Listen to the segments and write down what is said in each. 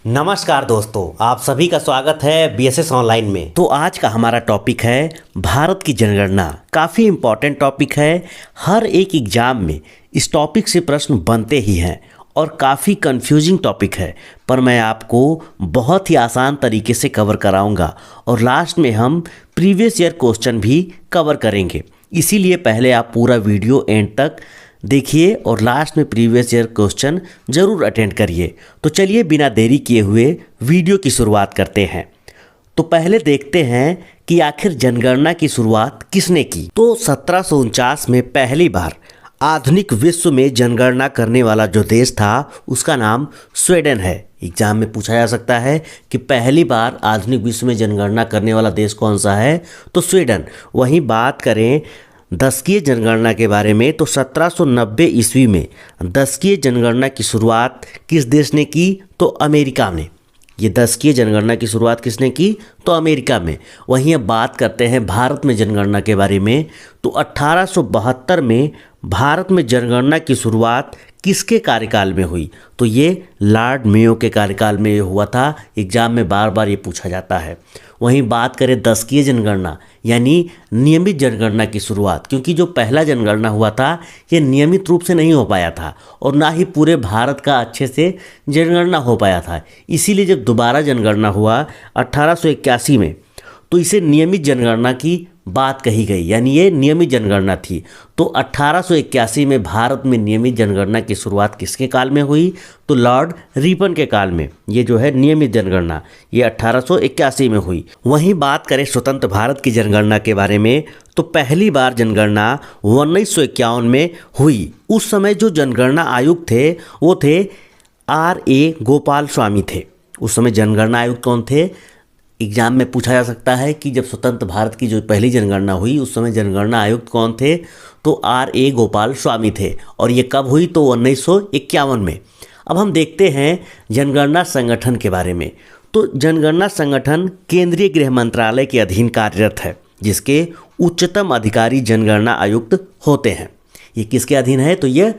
नमस्कार दोस्तों, आप सभी का स्वागत है बीएसएस ऑनलाइन में। तो आज का हमारा टॉपिक है भारत की जनगणना। काफ़ी इम्पॉर्टेंट टॉपिक है। हर एक एग्जाम में इस टॉपिक से प्रश्न बनते ही हैं और काफ़ी कंफ्यूजिंग टॉपिक है, पर मैं आपको बहुत ही आसान तरीके से कवर कराऊंगा और लास्ट में हम प्रीवियस ईयर क्वेश्चन भी कवर करेंगे। इसीलिए पहले आप पूरा वीडियो एंड तक देखिए और लास्ट में प्रीवियस ईयर क्वेश्चन ज़रूर अटेंड करिए। तो चलिए बिना देरी किए हुए वीडियो की शुरुआत करते हैं। तो पहले देखते हैं कि आखिर जनगणना की शुरुआत किसने की। तो 1749 में पहली बार आधुनिक विश्व में जनगणना करने वाला जो देश था उसका नाम स्वीडन है। एग्जाम में पूछा जा सकता है कि पहली बार आधुनिक विश्व में जनगणना करने वाला देश कौन सा है, तो स्वीडन। वहीं बात करें दशकीय जनगणना के बारे में, तो 1790 ईस्वी में दशकीय जनगणना की शुरुआत किस देश ने की, तो अमेरिका में। ये दशकीय जनगणना की शुरुआत किसने की, तो अमेरिका में। वहीं अब बात करते हैं भारत में जनगणना के बारे में, तो 1872 में भारत में जनगणना की शुरुआत किसके कार्यकाल में हुई, तो ये लॉर्ड मेयो के कार्यकाल में ये हुआ था। एग्जाम में बार बार ये पूछा जाता है। वहीं बात करें दशकीय जनगणना यानी नियमित जनगणना की शुरुआत, क्योंकि जो पहला जनगणना हुआ था ये नियमित रूप से नहीं हो पाया था और ना ही पूरे भारत का अच्छे से जनगणना हो पाया था। इसीलिए जब दोबारा जनगणना हुआ 1881 में, तो इसे नियमित जनगणना की बात कही गई, यानी ये नियमित जनगणना थी। तो 1881 में भारत में नियमित जनगणना की शुरुआत किसके काल में हुई, तो लॉर्ड रिपन के काल में ये जो है नियमित जनगणना ये 1881 में हुई। वहीं बात करें स्वतंत्र भारत की जनगणना के बारे में, तो पहली बार जनगणना 1951 में हुई। उस समय जो जनगणना आयुक्त थे वो थे R.A. गोपाल स्वामी थे। उस समय जनगणना आयुक्त कौन थे, एग्जाम में पूछा जा सकता है कि जब स्वतंत्र भारत की जो पहली जनगणना हुई उस समय जनगणना आयुक्त कौन थे, तो R.A. गोपाल स्वामी थे। और ये कब हुई, तो 1951 में। अब हम देखते हैं जनगणना संगठन के बारे में। तो जनगणना संगठन केंद्रीय गृह मंत्रालय के अधीन कार्यरत है, जिसके उच्चतम अधिकारी जनगणना आयुक्त होते हैं। ये किसके अधीन है, तो यह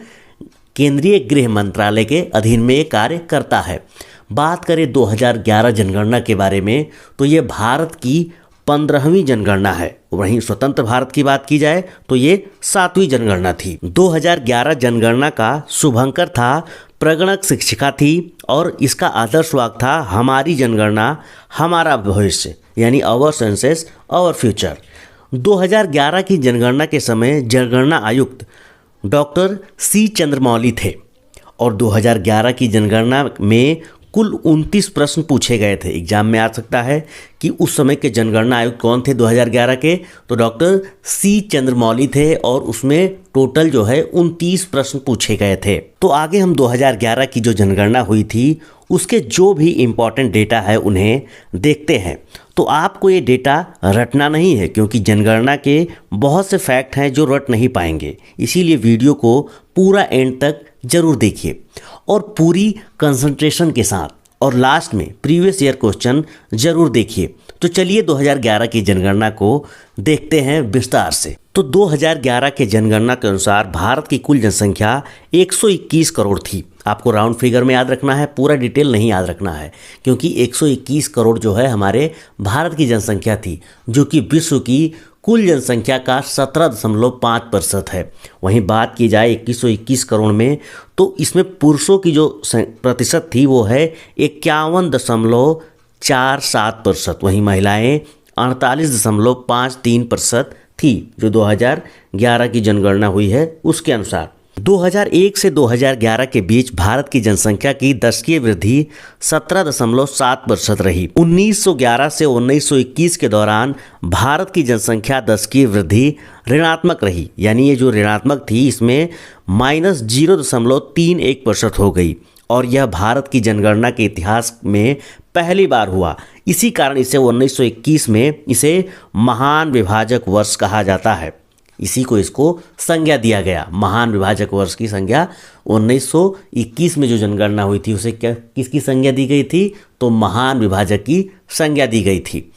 केंद्रीय गृह मंत्रालय के अधीन में ये कार्य करता है। बात करें 2011 जनगणना के बारे में, तो ये भारत की 15वीं जनगणना है। वहीं स्वतंत्र भारत की बात की जाए तो ये 7वीं जनगणना थी। 2011 जनगणना का शुभंकर था, प्रगणक शिक्षिका थी और इसका आदर्श वाक्य था हमारी जनगणना हमारा भविष्य, यानी आवर सेंसस आवर फ्यूचर। 2011 की जनगणना के समय जनगणना आयुक्त डॉक्टर C. चंद्रमौली थे और 2011 की जनगणना में कुल 29 प्रश्न पूछे गए थे। एग्जाम में आ सकता है कि उस समय के जनगणना आयुक्त कौन थे 2011 के, तो डॉक्टर C. चंद्रमौली थे और उसमें टोटल जो है 29 प्रश्न पूछे गए थे। तो आगे हम 2011 की जो जनगणना हुई थी उसके जो भी इम्पॉर्टेंट डेटा है उन्हें देखते हैं। तो आपको ये डेटा रटना नहीं है, क्योंकि जनगणना के बहुत से फैक्ट हैं जो रट नहीं पाएंगे। इसीलिए वीडियो को पूरा एंड तक जरूर देखिए और पूरी कंसंट्रेशन के साथ, और लास्ट में प्रीवियस ईयर क्वेश्चन जरूर देखिए। तो चलिए 2011 की जनगणना को देखते हैं विस्तार से। तो 2011 के जनगणना के अनुसार भारत की कुल जनसंख्या 121 करोड़ थी। आपको राउंड फिगर में याद रखना है, पूरा डिटेल नहीं याद रखना है, क्योंकि 121 करोड़ जो है हमारे भारत की जनसंख्या थी, जो कि विश्व की कुल जनसंख्या का 17.5% है। वहीं बात की जाए 2121 करोड़ में, तो इसमें पुरुषों की जो प्रतिशत थी वो है 51.47%। वहीं महिलाएं 48.53% थी, जो 2011 की जनगणना हुई है उसके अनुसार। 2001 से 2011 के बीच भारत की जनसंख्या की दशकीय वृद्धि 17.7% रही। 1911 से 1921 के दौरान भारत की जनसंख्या दशकीय वृद्धि ऋणात्मक रही, यानी ये जो ऋणात्मक थी इसमें -0.31% हो गई और यह भारत की जनगणना के इतिहास में पहली बार हुआ। इसी कारण इसे 1921 में इसे महान विभाजक वर्ष कहा जाता है। इसी को इसको संज्ञा दिया गया, महान विभाजक वर्ष की संज्ञा 1921 में जो जनगणना हुई थी उसे किसकी संज्ञा दी गई थी, तो महान विभाजक की संज्ञा दी गई थी।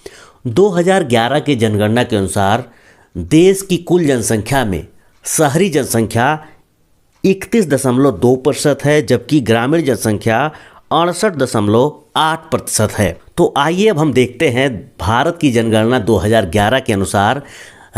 2011 के जनगणना के अनुसार देश की कुल जनसंख्या में शहरी जनसंख्या 31.2% है, जबकि ग्रामीण जनसंख्या 68.8% है। तो आइए अब हम देखते हैं भारत की जनगणना 2011 के अनुसार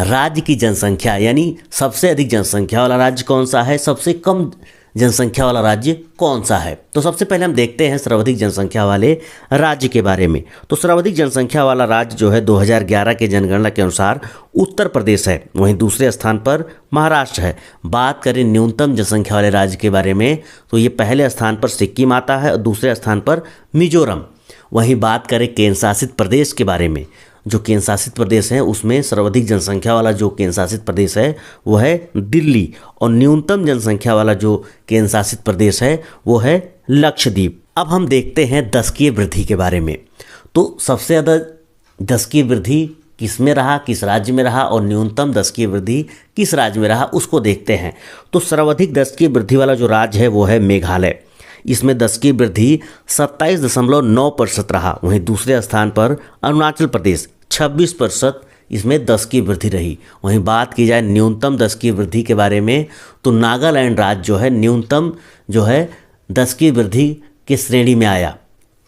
राज्य की जनसंख्या, यानी सबसे अधिक जनसंख्या वाला राज्य कौन सा है, सबसे कम जनसंख्या वाला राज्य कौन सा है। तो सबसे पहले हम देखते हैं सर्वाधिक जनसंख्या वाले राज्य के बारे में। तो सर्वाधिक जनसंख्या वाला राज्य जो है 2011 के जनगणना के अनुसार उत्तर प्रदेश है। वहीं दूसरे स्थान पर महाराष्ट्र है। बात करें न्यूनतम जनसंख्या वाले राज्य के बारे में तो ये पहले स्थान पर सिक्किम आता है और दूसरे स्थान पर मिजोरम। वहीं बात करें केंद्र शासित प्रदेश के बारे में, जो केंद्र शासित प्रदेश हैं उसमें सर्वाधिक जनसंख्या वाला जो केंद्र शासित प्रदेश है वो है दिल्ली, और न्यूनतम जनसंख्या वाला जो केंद्र शासित प्रदेश है वो है लक्षद्वीप। अब हम देखते हैं दशकीय वृद्धि के बारे में। तो सबसे ज़्यादा दशकीय वृद्धि किस में रहा, किस राज्य में रहा, और न्यूनतम दशकीय वृद्धि किस राज्य में रहा उसको देखते हैं। तो सर्वाधिक दशकीय वृद्धि वाला जो राज्य है वो है मेघालय। इसमें दशकीय वृद्धि 27.9% रहा। वहीं दूसरे स्थान पर अरुणाचल प्रदेश 26% इसमें दशकीय वृद्धि रही। वहीं बात की जाए न्यूनतम दशकीय वृद्धि के बारे में तो नागालैंड राज्य जो है न्यूनतम जो है दशकीय वृद्धि की श्रेणी में आया।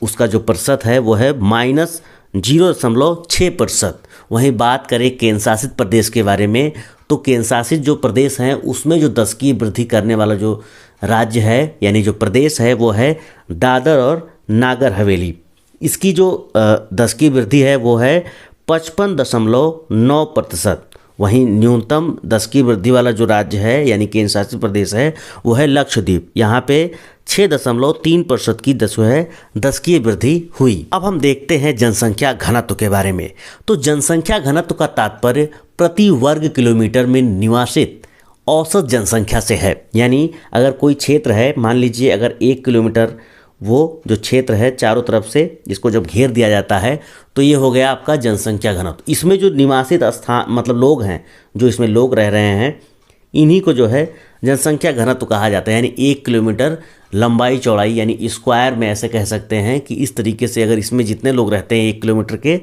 उसका जो प्रतिशत है वो है -0.6%। वहीं बात करें केंद्र शासित प्रदेश के बारे में तो केंद्र शासित जो प्रदेश हैं उसमें जो दशकीय वृद्धि करने वाला जो राज्य है यानी जो प्रदेश है वो है दादर और नागर हवेली। इसकी जो दशकीय वृद्धि है वो है 55.9%। वहीं न्यूनतम दशकीय वृद्धि वाला जो राज्य है यानी केंद्र शासित प्रदेश है वो है लक्षद्वीप। यहाँ पे 6.3% की दशकीय वृद्धि हुई। अब हम देखते हैं जनसंख्या घनत्व के बारे में। तो जनसंख्या घनत्व का तात्पर्य प्रति वर्ग किलोमीटर में निवासित औसत जनसंख्या से है। यानी अगर कोई क्षेत्र है, मान लीजिए अगर 1 किलोमीटर वो जो क्षेत्र है चारों तरफ से जिसको जब घेर दिया जाता है तो ये हो गया आपका जनसंख्या घनत्व। इसमें जो निवासित स्थान मतलब लोग हैं, जो इसमें लोग रह रहे हैं, इन्हीं को जो है जनसंख्या घनत्व कहा जाता है। यानी 1 किलोमीटर लंबाई चौड़ाई यानी स्क्वायर में ऐसे कह सकते हैं कि इस तरीके से अगर इसमें जितने लोग रहते हैं 1 किलोमीटर के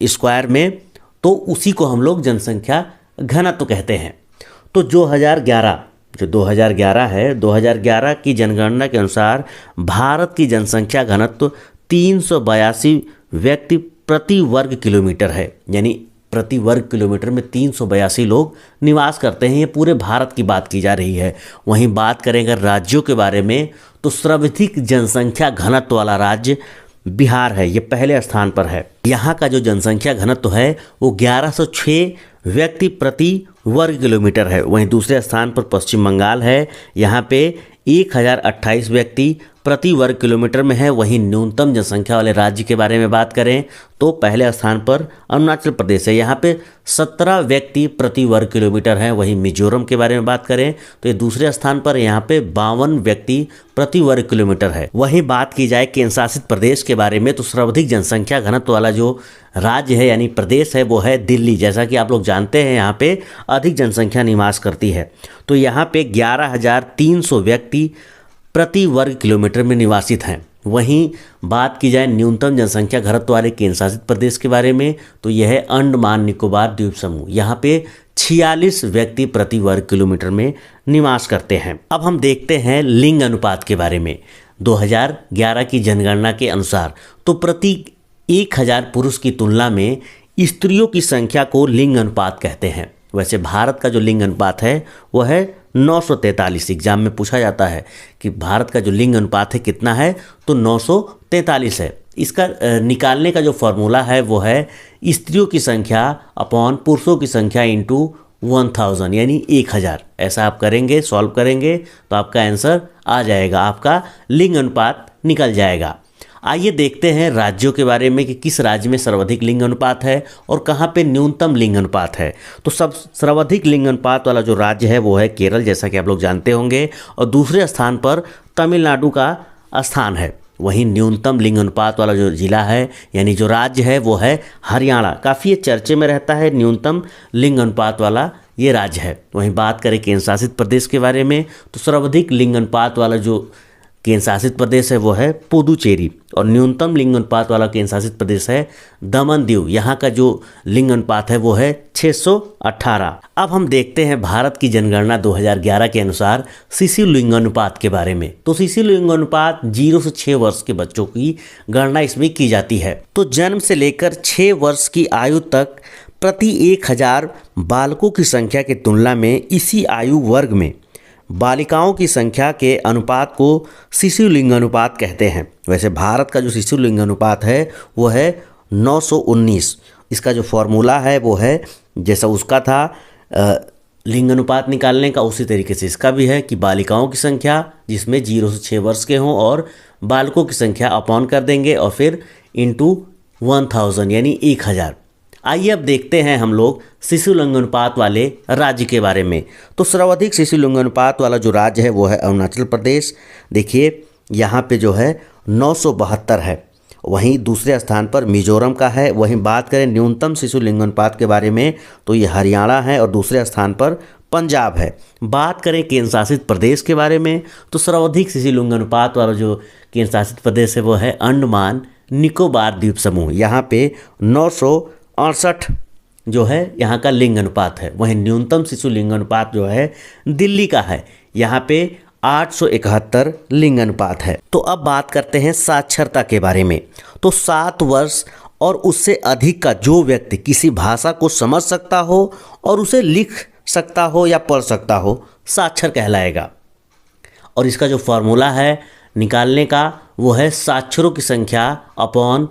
स्क्वायर में तो उसी को हम लोग जनसंख्या घनत्व कहते हैं। तो जो 2011 है 2011 की जनगणना के अनुसार भारत की जनसंख्या घनत्व 382 व्यक्ति प्रति वर्ग किलोमीटर है। यानी प्रति वर्ग किलोमीटर में 382 लोग निवास करते हैं। ये पूरे भारत की बात की जा रही है। वहीं बात करें अगर राज्यों के बारे में तो सर्वाधिक जनसंख्या घनत्व वाला राज्य बिहार है। ये पहले स्थान पर है। यहाँ का जो जनसंख्या घनत्व है वो 1106 व्यक्ति प्रति वर्ग किलोमीटर है। वहीं दूसरे स्थान पर पश्चिम बंगाल है। यहाँ पे 1028 व्यक्ति प्रति वर्ग किलोमीटर में है। वहीं न्यूनतम जनसंख्या वाले राज्य के बारे में बात करें तो पहले स्थान पर अरुणाचल प्रदेश है। यहाँ पे 17 व्यक्ति प्रति वर्ग किलोमीटर है। वहीं मिजोरम के बारे में बात करें तो ये दूसरे स्थान पर, यहाँ पे 52 व्यक्ति प्रति वर्ग किलोमीटर है। वहीं बात की जाए केंद्र शासित प्रदेश के बारे में तो सर्वाधिक जनसंख्या घनत्व वाला जो राज्य है यानी प्रदेश है वो है दिल्ली। जैसा कि आप लोग जानते हैं यहाँ पे अधिक जनसंख्या निवास करती है। तो यहाँ पे 11,300 व्यक्ति प्रति वर्ग किलोमीटर में निवासित हैं। वहीं बात की जाए न्यूनतम जनसंख्या घनत्व वाले केंद्र शासित प्रदेश के बारे में तो यह है अंडमान निकोबार द्वीप समूह। यहाँ पे 46 व्यक्ति प्रति वर्ग किलोमीटर में निवास करते हैं। अब हम देखते हैं लिंग अनुपात के बारे में। 2011 की जनगणना के अनुसार तो प्रति 1000 पुरुष की तुलना में स्त्रियों की संख्या को लिंग अनुपात कहते हैं। वैसे भारत का जो लिंग अनुपात है वो है 943। एग्जाम में पूछा जाता है कि भारत का जो लिंग अनुपात है कितना है तो 943 है। इसका निकालने का जो फॉर्मूला है वो है स्त्रियों की संख्या अपॉन पुरुषों की संख्या इंटू 1000 यानी 1000। ऐसा आप करेंगे, सॉल्व करेंगे तो आपका आंसर आ जाएगा, आपका लिंग अनुपात निकल जाएगा। आइए देखते हैं राज्यों के बारे में कि किस राज्य में सर्वाधिक लिंग अनुपात है और कहाँ पे न्यूनतम लिंग अनुपात है। तो सब सर्वाधिक लिंग अनुपात वाला जो राज्य है वो है केरल, जैसा कि आप लोग जानते होंगे, और दूसरे स्थान पर तमिलनाडु का स्थान है। वहीं न्यूनतम लिंग अनुपात वाला जो जिला है यानी जो राज्य है वो है हरियाणा। काफ़ी ये चर्चे में रहता है, न्यूनतम लिंग अनुपात वाला ये राज्य है। वहीं बात करें केंद्र शासित प्रदेश के बारे में तो सर्वाधिक लिंग अनुपात वाला जो केंद्र शासित प्रदेश है वो है पुदुचेरी, और न्यूनतम लिंग अनुपात वाला केंद्र शासित प्रदेश है दमन दीव। यहाँ का जो लिंग अनुपात है वो है 618। अब हम देखते हैं भारत की जनगणना 2011 के अनुसार शिशु लिंग अनुपात के बारे में। तो शिशु लिंग अनुपात 0 से 6 वर्ष के बच्चों की गणना इसमें की जाती है। तो जन्म से लेकर 6 वर्ष की आयु तक प्रति 1000 बालकों की संख्या की तुलना में इसी आयु वर्ग में बालिकाओं की संख्या के अनुपात को शिशु लिंग अनुपात कहते हैं। वैसे भारत का जो शिशु लिंग अनुपात है वो है 919। इसका जो फॉर्मूला है वो है जैसा उसका था लिंग अनुपात निकालने का, उसी तरीके से इसका भी है कि बालिकाओं की संख्या जिसमें 0 से 6 वर्ष के हों और बालकों की संख्या अपॉन कर देंगे और फिर इंटू 1000 यानी 1000। आइए अब देखते हैं हम लोग शिशु लिंग अनुपात वाले राज्य के बारे में। तो सर्वाधिक शिशु लिंग अनुपात वाला जो राज्य है वो है अरुणाचल प्रदेश। देखिए यहाँ पे जो है 972 है। वहीं दूसरे स्थान पर मिजोरम का है। वहीं बात करें न्यूनतम शिशु लिंग अनुपात के बारे में तो ये हरियाणा है और दूसरे स्थान पर पंजाब है। बात करें केंद्र शासित प्रदेश के बारे में तो सर्वाधिक शिशु लिंग अनुपात वाला जो केंद्र शासित प्रदेश है वो है अंडमान निकोबार द्वीप समूह। यहाँ पे 968 जो है यहाँ का लिंग अनुपात है। वहीं न्यूनतम शिशु लिंग अनुपात जो है दिल्ली का है, यहाँ पे 871 लिंग अनुपात है। तो अब बात करते हैं साक्षरता के बारे में। तो 7 वर्ष और उससे अधिक का जो व्यक्ति किसी भाषा को समझ सकता हो और उसे लिख सकता हो या पढ़ सकता हो साक्षर कहलाएगा। और इसका जो फॉर्मूला है निकालने का वो है साक्षरों की संख्या अपॉन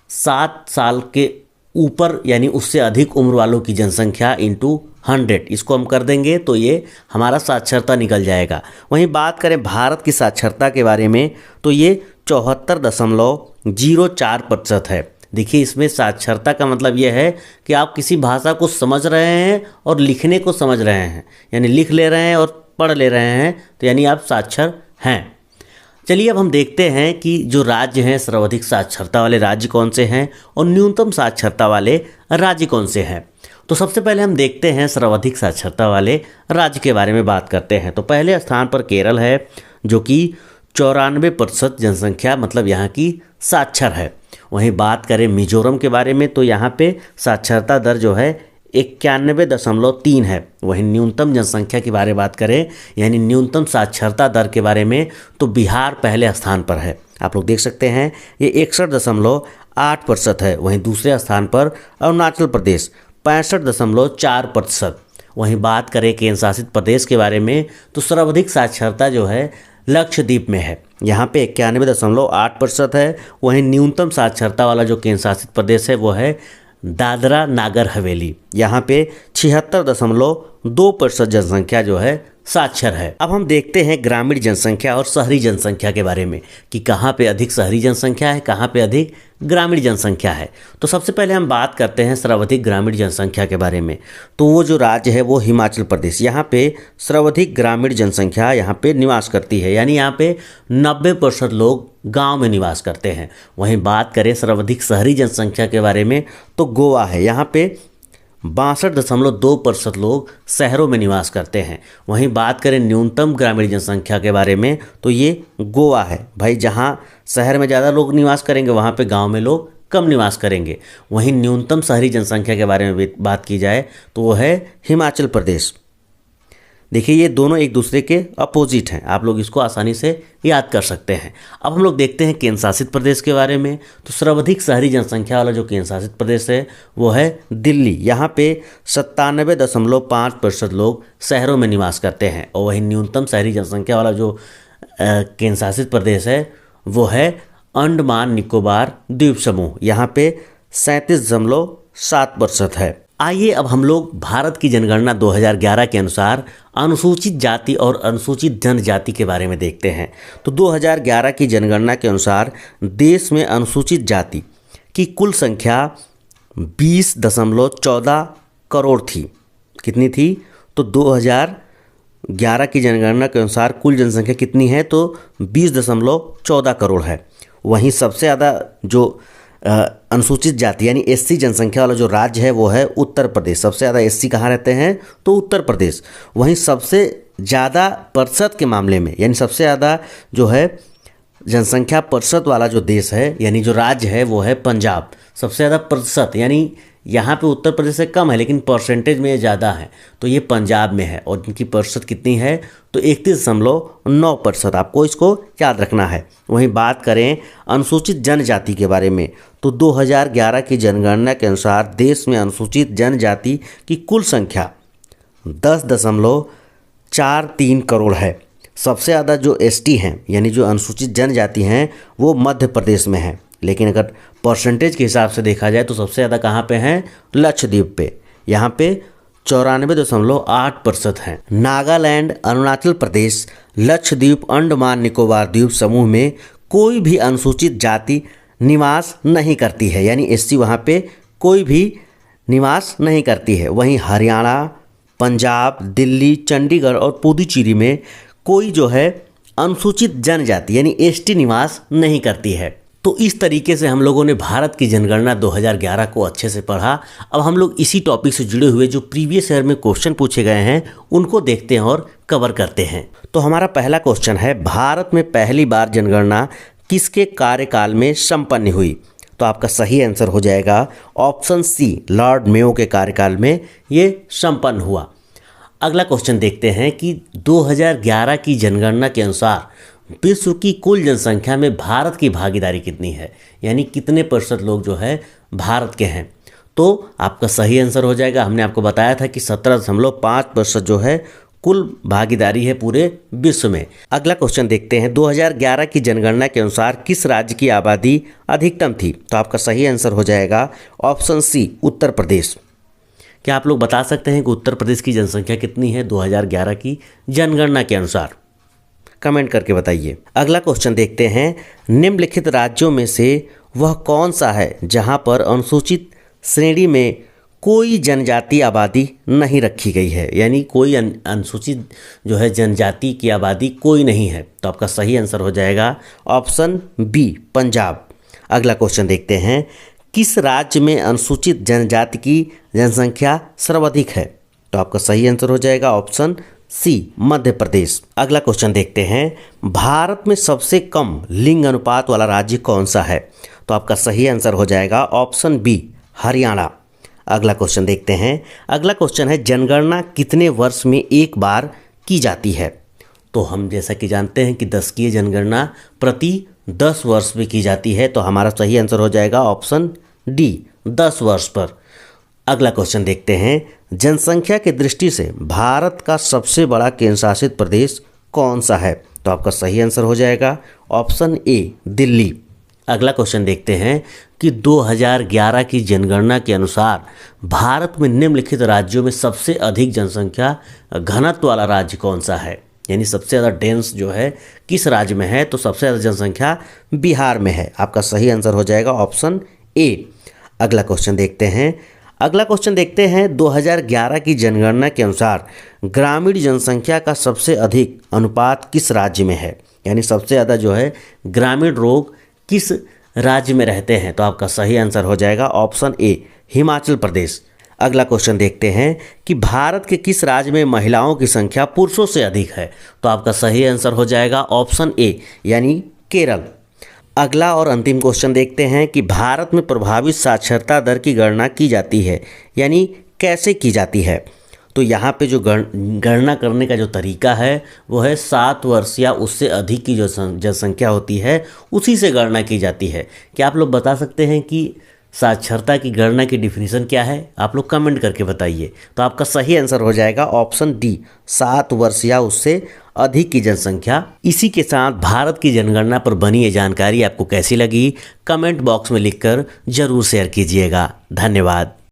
7 साल के ऊपर यानी उससे अधिक उम्र वालों की जनसंख्या इंटू 100। इसको हम कर देंगे तो ये हमारा साक्षरता निकल जाएगा। वहीं बात करें भारत की साक्षरता के बारे में तो ये 74.04% है। देखिए इसमें साक्षरता का मतलब ये है कि आप किसी भाषा को समझ रहे हैं और लिखने को समझ रहे हैं, यानी लिख ले रहे हैं और पढ़ ले रहे हैं, तो यानी आप साक्षर हैं। चलिए अब हम देखते हैं कि जो राज्य हैं सर्वाधिक साक्षरता वाले राज्य कौन से हैं और न्यूनतम साक्षरता वाले राज्य कौन से हैं। तो सबसे पहले हम देखते हैं सर्वाधिक साक्षरता वाले राज्य के बारे में बात करते हैं। तो पहले स्थान पर केरल है जो कि 94% जनसंख्या मतलब यहाँ की साक्षर है। वहीं बात करें मिजोरम के बारे में तो यहाँ पे साक्षरता दर जो है 91.3 है। वहीं न्यूनतम जनसंख्या के बारे में बात करें यानी न्यूनतम साक्षरता दर के बारे में तो बिहार पहले स्थान पर है। आप लोग देख सकते हैं ये 61.8% है। वहीं दूसरे स्थान पर अरुणाचल प्रदेश 65.4%। वहीं बात करें केंद्र शासित प्रदेश के बारे में तो सर्वाधिक साक्षरता जो है लक्षद्वीप में है, यहाँ पे 91.8% है। वहीं न्यूनतम साक्षरता वाला जो केंद्र शासित प्रदेश है वो है दादरा नागर हवेली, यहाँ पे 76.2% जनसंख्या जो है साक्षर है। अब हम देखते हैं ग्रामीण जनसंख्या और शहरी जनसंख्या के बारे में कि कहाँ पे अधिक शहरी जनसंख्या है, कहाँ पे अधिक ग्रामीण जनसंख्या है। तो सबसे पहले हम बात करते हैं सर्वाधिक ग्रामीण जनसंख्या के बारे में। तो वो जो राज्य है वो हिमाचल प्रदेश, यहाँ पे सर्वाधिक ग्रामीण जनसंख्या यहाँ पे निवास करती है, यानी यहाँ पे 90% लोग गांव में निवास करते हैं। वहीं बात करें सर्वाधिक शहरी जनसंख्या के बारे में तो गोवा है, यहाँ पे 62.2% लोग शहरों में निवास करते हैं। वहीं बात करें न्यूनतम ग्रामीण जनसंख्या के बारे में तो ये गोवा है। भाई जहाँ शहर में ज़्यादा लोग निवास करेंगे वहाँ पे गांव में लोग कम निवास करेंगे। वहीं न्यूनतम शहरी जनसंख्या के बारे में बात की जाए तो वो है हिमाचल प्रदेश। देखिए ये दोनों एक दूसरे के अपोजिट हैं, आप लोग इसको आसानी से याद कर सकते हैं। अब हम लोग देखते हैं केंद्र शासित प्रदेश के बारे में। तो सर्वाधिक शहरी जनसंख्या वाला जो केंद्र शासित प्रदेश है वो है दिल्ली, यहाँ पे 97.5% लोग शहरों में निवास करते हैं। और वहीं न्यूनतम शहरी जनसंख्या वाला जो केंद्र शासित प्रदेश है वो है अंडमान निकोबार द्वीप समूह, यहाँ पे 37.7% है। आइए अब हम लोग भारत की जनगणना 2011 के अनुसार अनुसूचित जाति और अनुसूचित जनजाति के बारे में देखते हैं। तो 2011 की जनगणना के अनुसार देश में अनुसूचित जाति की कुल संख्या 20.14 करोड़ थी। कितनी थी? तो 2011 की जनगणना के अनुसार कुल जनसंख्या कितनी है? तो 20.14 करोड़ है। वहीं सबसे ज़्यादा जो अनुसूचित जाति यानी एससी जनसंख्या वाला जो राज्य है वो है उत्तर प्रदेश। सबसे ज़्यादा एससी कहाँ रहते हैं? तो उत्तर प्रदेश। वहीं सबसे ज़्यादा प्रतिशत के मामले में यानी सबसे ज़्यादा जो है जनसंख्या प्रतिशत वाला जो देश है यानी जो राज्य है वो है पंजाब। सबसे ज़्यादा प्रतिशत यानी यहाँ पे उत्तर प्रदेश से कम है लेकिन परसेंटेज में ये ज़्यादा है, तो ये पंजाब में है और इनकी प्रतिशत कितनी है तो 31.9%। आपको इसको याद रखना है। वहीं बात करें अनुसूचित जनजाति के बारे में तो 2011 की जनगणना के अनुसार देश में अनुसूचित जनजाति की कुल संख्या 10.43 करोड़ है। सबसे ज़्यादा जो एसटी हैं यानी जो अनुसूचित जनजाति हैं वो मध्य प्रदेश में है, लेकिन अगर परसेंटेज के हिसाब से देखा जाए तो सबसे ज़्यादा कहाँ पे हैं, लक्षद्वीप पे। यहाँ पे 94.8% हैं। नागालैंड, अरुणाचल प्रदेश, लक्षद्वीप, अंडमान निकोबार द्वीप समूह में कोई भी अनुसूचित जाति निवास नहीं करती है, यानी एससी वहाँ पे कोई भी निवास नहीं करती है। वहीं हरियाणा, पंजाब, दिल्ली, चंडीगढ़ और पुडुचेरी में कोई जो है अनुसूचित जनजाति यानी एसटी निवास नहीं करती है। तो इस तरीके से हम लोगों ने भारत की जनगणना 2011 को अच्छे से पढ़ा। अब हम लोग इसी टॉपिक से जुड़े हुए जो प्रीवियस ईयर में क्वेश्चन पूछे गए हैं उनको देखते हैं और कवर करते हैं। तो हमारा पहला क्वेश्चन है, भारत में पहली बार जनगणना किसके कार्यकाल में संपन्न हुई? तो आपका सही आंसर हो जाएगा ऑप्शन सी, लॉर्ड मेयो के कार्यकाल में ये संपन्न हुआ। अगला क्वेश्चन देखते हैं कि 2011 की जनगणना के अनुसार विश्व की कुल जनसंख्या में भारत की भागीदारी कितनी है, यानी कितने प्रतिशत लोग जो है भारत के हैं? तो आपका सही आंसर हो जाएगा, हमने आपको बताया था कि 17.5% जो है कुल भागीदारी है पूरे विश्व में। अगला क्वेश्चन देखते हैं, 2011 की जनगणना के अनुसार किस राज्य की आबादी अधिकतम थी? तो आपका सही आंसर हो जाएगा ऑप्शन सी, उत्तर प्रदेश। क्या आप लोग बता सकते हैं कि उत्तर प्रदेश की जनसंख्या कितनी है 2011 की जनगणना के अनुसार? कमेंट करके बताइए। अगला क्वेश्चन देखते हैं, निम्नलिखित राज्यों में से वह कौन सा है जहां पर अनुसूचित श्रेणी में कोई जनजाति आबादी नहीं रखी गई है, यानी कोई अनुसूचित जो है जनजाति की आबादी कोई नहीं है? तो आपका सही आंसर हो जाएगा ऑप्शन बी, पंजाब। अगला क्वेश्चन देखते हैं, किस राज्य में अनुसूचित जनजाति की जनसंख्या सर्वाधिक है? तो आपका सही आंसर हो जाएगा ऑप्शन सी, मध्य प्रदेश। अगला क्वेश्चन देखते हैं, भारत में सबसे कम लिंग अनुपात वाला राज्य कौन सा है? तो आपका सही आंसर हो जाएगा ऑप्शन बी, हरियाणा। अगला क्वेश्चन देखते हैं, अगला क्वेश्चन है, जनगणना कितने वर्ष में एक बार की जाती है? तो हम जैसा कि जानते हैं कि 10 की जनगणना प्रति 10 वर्ष में की जाती है, तो हमारा सही आंसर हो जाएगा ऑप्शन डी, 10 वर्ष पर। अगला क्वेश्चन देखते हैं, जनसंख्या की दृष्टि से भारत का सबसे बड़ा केंद्र शासित प्रदेश कौन सा है? तो आपका सही आंसर हो जाएगा ऑप्शन ए, दिल्ली। अगला क्वेश्चन देखते हैं कि 2011 की जनगणना के अनुसार भारत में निम्नलिखित राज्यों में सबसे अधिक जनसंख्या घनत्व वाला राज्य कौन सा है, यानी सबसे ज़्यादा डेंस जो है किस राज्य में है? तो सबसे ज़्यादा जनसंख्या बिहार में है। आपका सही आंसर हो जाएगा ऑप्शन ए। अगला क्वेश्चन देखते हैं, 2011 की जनगणना के अनुसार ग्रामीण जनसंख्या का सबसे अधिक अनुपात किस राज्य में है, यानी सबसे ज़्यादा जो है ग्रामीण लोग किस राज्य में रहते हैं? तो आपका सही आंसर हो जाएगा ऑप्शन ए, हिमाचल प्रदेश। अगला क्वेश्चन देखते हैं कि भारत के किस राज्य में महिलाओं की संख्या पुरुषों से अधिक है? तो आपका सही आंसर हो जाएगा ऑप्शन ए, यानी केरल। अगला और अंतिम क्वेश्चन देखते हैं कि भारत में प्रभावित साक्षरता दर की गणना की जाती है, यानी कैसे की जाती है? तो यहाँ पे जो गणना करने का जो तरीका है वो है 7 वर्ष या उससे अधिक की जो जनसंख्या होती है उसी से गणना की जाती है। क्या आप लोग बता सकते हैं कि साक्षरता की गणना की डिफिनीशन क्या है? आप लोग कमेंट करके बताइए। तो आपका सही आंसर हो जाएगा ऑप्शन डी, 7 वर्ष या उससे अधिक की जनसंख्या। इसी के साथ भारत की जनगणना पर बनी ये जानकारी आपको कैसी लगी, कमेंट बॉक्स में लिखकर जरूर शेयर कीजिएगा। धन्यवाद।